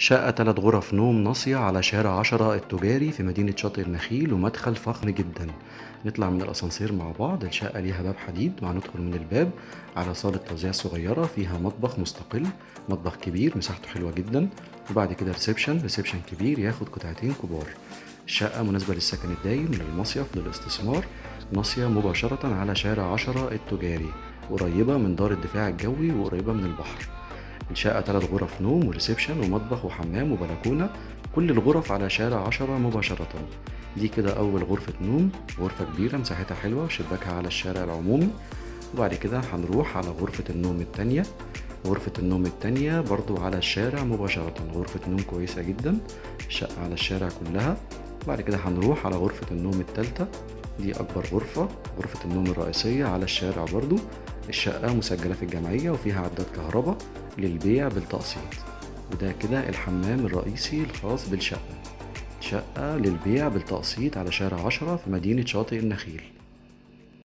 شقة 3 غرف نوم ناصية على شارع 10 التجاري في مدينة شاطئ النخيل ومدخل فخم جدا. نطلع من الأسانسير مع بعض. الشقة ليها باب حديد وهندخل من الباب على صالة توزيع صغيرة فيها مطبخ مستقل، مطبخ كبير مساحته حلوة جدا، وبعد كده ريسبشن كبير ياخد قطعتين كبار. الشقة مناسبة للسكن الدايم، للمصيف، للاستثمار. ناصية مباشرة على شارع 10 التجاري، قريبة من دار الدفاع الجوي وقريبة من البحر. الشقة 3 غرف نوم وريسبشن ومطبخ وحمام وبلكونة، كل الغرف على شارع 10 مباشرة. دي كده أول غرفة نوم، غرفة كبيرة مساحتها حلوة شباكها على الشارع العمومي. وبعد كده هنروح على غرفة النوم التانية. غرفة النوم التانية برضو على الشارع مباشرة، غرفة نوم كويسة جدا، الشقة على الشارع كلها. بعد كده هنروح على غرفة النوم التالتة، دي أكبر غرفة، غرفة النوم الرئيسية على الشارع برضو. الشقة مسجلة في الجمعية وفيها عداد كهرباء للبيع بالتقسيط. وده كده الحمام الرئيسي الخاص بالشقة، شقة للبيع بالتقسيط على شارع 10 في مدينة شاطئ النخيل.